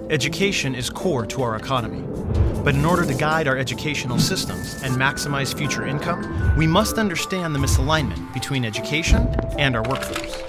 Education is core to our economy. But in order to guide our educational systems and maximize future income, we must understand the misalignment between education and our workforce.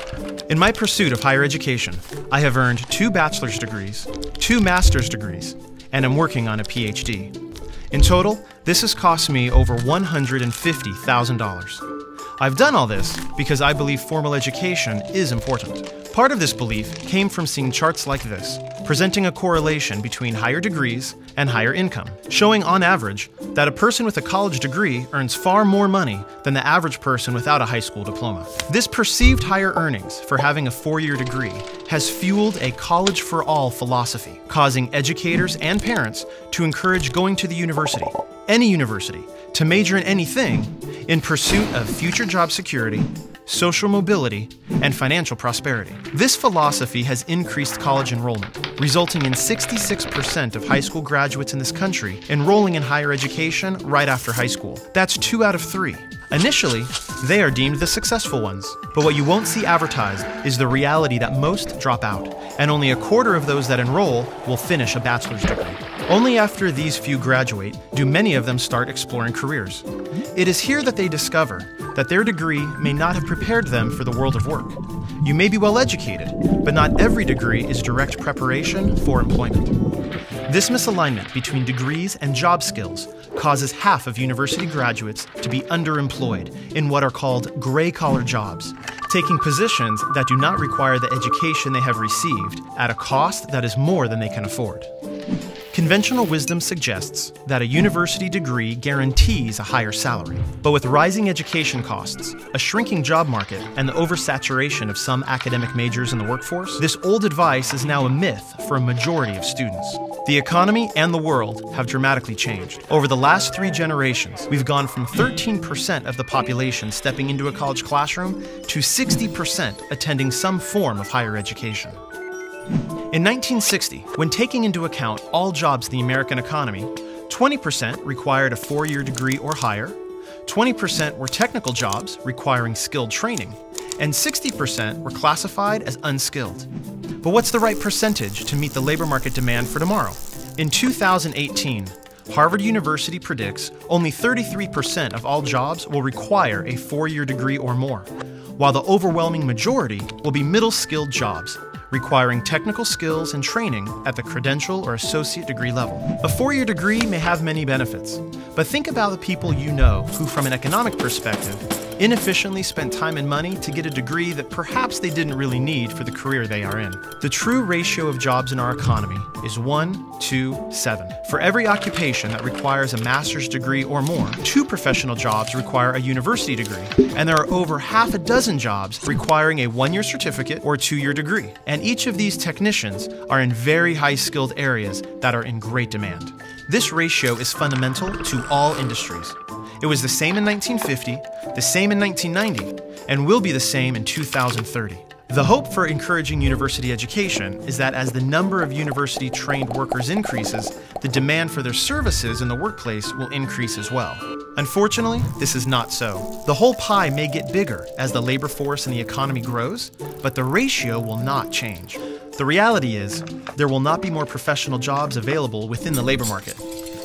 In my pursuit of higher education, I have earned 2 bachelor's degrees, 2 master's degrees, and am working on a PhD. In total, this has cost me over $150,000. I've done all this because I believe formal education is important. Part of this belief came from seeing charts like this, presenting a correlation between higher degrees and higher income, showing on average that a person with a college degree earns far more money than the average person without a high school diploma. This perceived higher earnings for having a 4-year degree has fueled a college-for-all philosophy, causing educators and parents to encourage going to the university, any university, to major in anything in pursuit of future job security, social mobility, and financial prosperity. This philosophy has increased college enrollment, resulting in 66% of high school graduates in this country enrolling in higher education right after high school. That's 2 out of 3. Initially, they are deemed the successful ones, but what you won't see advertised is the reality that most drop out, and only a quarter of those that enroll will finish a bachelor's degree. Only after these few graduate do many of them start exploring careers. It is here that they discover that their degree may not have prepared them for the world of work. You may be well educated, but not every degree is direct preparation for employment. This misalignment between degrees and job skills causes half of university graduates to be underemployed in what are called gray-collar jobs, taking positions that do not require the education they have received at a cost that is more than they can afford. Conventional wisdom suggests that a university degree guarantees a higher salary. But with rising education costs, a shrinking job market, and the oversaturation of some academic majors in the workforce, this old advice is now a myth for a majority of students. The economy and the world have dramatically changed. Over the last 3 generations, we've gone from 13% of the population stepping into a college classroom to 60% attending some form of higher education. In 1960, when taking into account all jobs in the American economy, 20% required a 4-year degree or higher, 20% were technical jobs requiring skilled training, and 60% were classified as unskilled. But what's the right percentage to meet the labor market demand for tomorrow? In 2018, Harvard University predicts only 33% of all jobs will require a 4-year degree or more, while the overwhelming majority will be middle-skilled jobs, requiring technical skills and training at the credential or associate degree level. A 4-year degree may have many benefits, but think about the people you know who, from an economic perspective, inefficiently spent time and money to get a degree that perhaps they didn't really need for the career they are in. The true ratio of jobs in our economy is 1 to 7. For every occupation that requires a master's degree or more, 2 professional jobs require a university degree, and there are over half a dozen jobs requiring a 1-year certificate or 2-year degree. And each of these technicians are in very high-skilled areas that are in great demand. This ratio is fundamental to all industries. It was the same in 1950, the same in 1990, and will be the same in 2030. The hope for encouraging university education is that as the number of university-trained workers increases, the demand for their services in the workplace will increase as well. Unfortunately, this is not so. The whole pie may get bigger as the labor force and the economy grows, but the ratio will not change. The reality is, there will not be more professional jobs available within the labor market,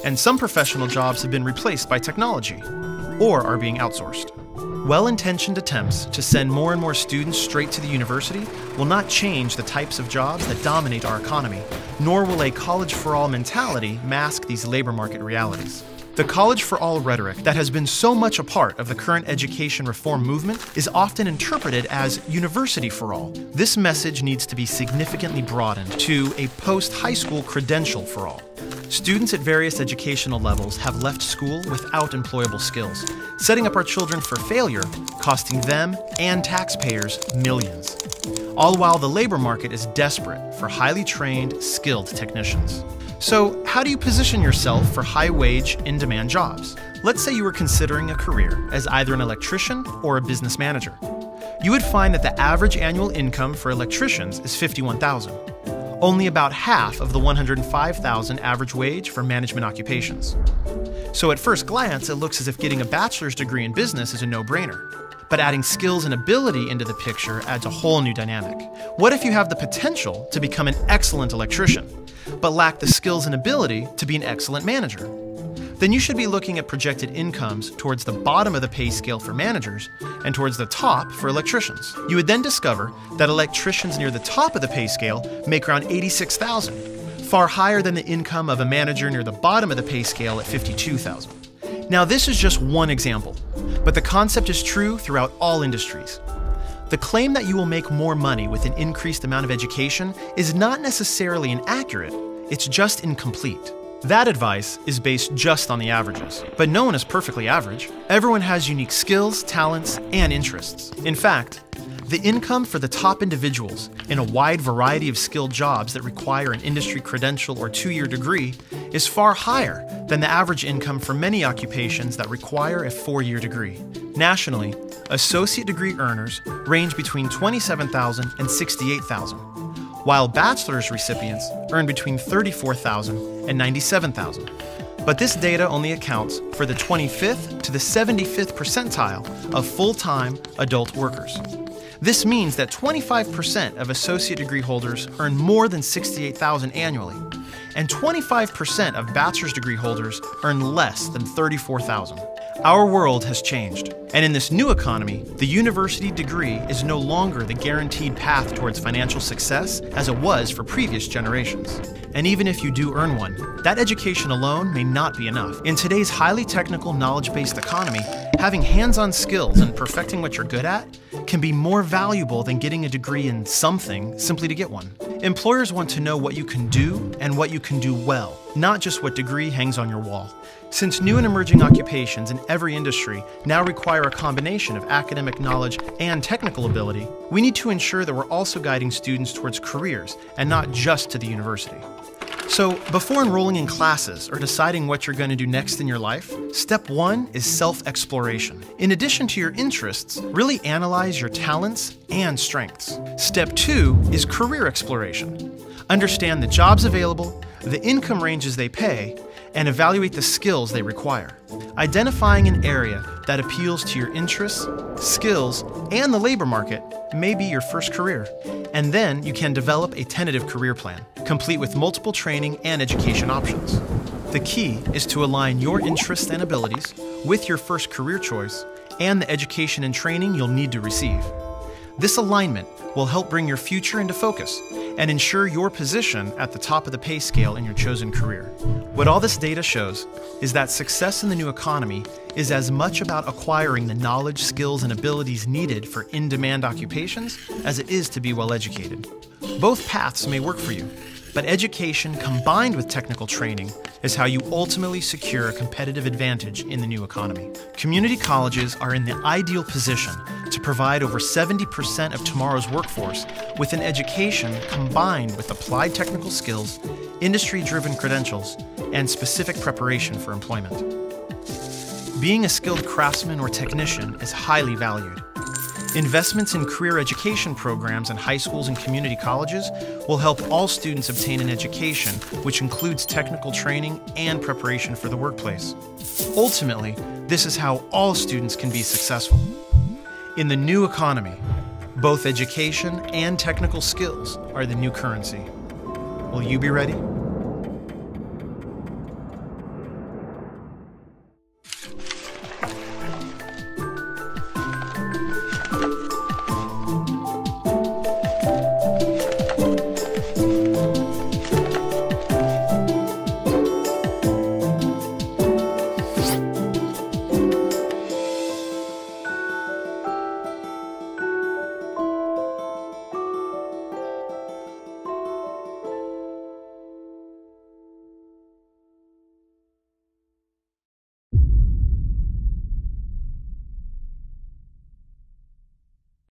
and some professional jobs have been replaced by technology, or are being outsourced. Well-intentioned attempts to send more and more students straight to the university will not change the types of jobs that dominate our economy, nor will a college-for-all mentality mask these labor market realities. The college-for-all rhetoric that has been so much a part of the current education reform movement is often interpreted as university-for-all. This message needs to be significantly broadened to a post-high school credential-for-all. Students at various educational levels have left school without employable skills, setting up our children for failure, costing them and taxpayers millions. All while the labor market is desperate for highly trained, skilled technicians. So, how do you position yourself for high-wage, in-demand jobs? Let's say you were considering a career as either an electrician or a business manager. You would find that the average annual income for electricians is $51,000. only about half of the $105,000 average wage for management occupations. So at first glance, it looks as if getting a bachelor's degree in business is a no-brainer. But adding skills and ability into the picture adds a whole new dynamic. What if you have the potential to become an excellent electrician, but lack the skills and ability to be an excellent manager? Then you should be looking at projected incomes towards the bottom of the pay scale for managers and towards the top for electricians. You would then discover that electricians near the top of the pay scale make around $86,000, far higher than the income of a manager near the bottom of the pay scale at $52,000. Now, this is just one example, but the concept is true throughout all industries. The claim that you will make more money with an increased amount of education is not necessarily inaccurate, it's just incomplete. That advice is based just on the averages, but no one is perfectly average. Everyone has unique skills, talents, and interests. In fact, the income for the top individuals in a wide variety of skilled jobs that require an industry credential or 2-year degree is far higher than the average income for many occupations that require a 4-year degree. Nationally, associate degree earners range between $27,000 and $68,000, while bachelor's recipients earn between $34,000 and $97,000. But this data only accounts for the 25th to the 75th percentile of full-time adult workers. This means that 25% of associate degree holders earn more than $68,000 annually, and 25% of bachelor's degree holders earn less than $34,000. Our world has changed, and in this new economy, the university degree is no longer the guaranteed path towards financial success as it was for previous generations. And even if you do earn one, that education alone may not be enough. In today's highly technical, knowledge-based economy, having hands-on skills and perfecting what you're good at can be more valuable than getting a degree in something simply to get one. Employers want to know what you can do and what you can do well, not just what degree hangs on your wall. Since new and emerging occupations in every industry now require a combination of academic knowledge and technical ability, we need to ensure that we're also guiding students towards careers and not just to the university. So, before enrolling in classes or deciding what you're going to do next in your life, step 1 is self-exploration. In addition to your interests, really analyze your talents and strengths. Step 2 is career exploration. Understand the jobs available, the income ranges they pay, and evaluate the skills they require. Identifying an area that appeals to your interests, skills, and the labor market may be your first career. And then you can develop a tentative career plan, complete with multiple training and education options. The key is to align your interests and abilities with your first career choice and the education and training you'll need to receive. This alignment will help bring your future into focus and ensure your position at the top of the pay scale in your chosen career. What all this data shows is that success in the new economy is as much about acquiring the knowledge, skills, and abilities needed for in-demand occupations as it is to be well educated. Both paths may work for you, but education combined with technical training is how you ultimately secure a competitive advantage in the new economy. Community colleges are in the ideal position to provide over 70% of tomorrow's workforce with an education combined with applied technical skills, industry-driven credentials, and specific preparation for employment. Being a skilled craftsman or technician is highly valued. Investments in career education programs in high schools and community colleges will help all students obtain an education which includes technical training and preparation for the workplace. Ultimately, this is how all students can be successful. In the new economy, both education and technical skills are the new currency. Will you be ready?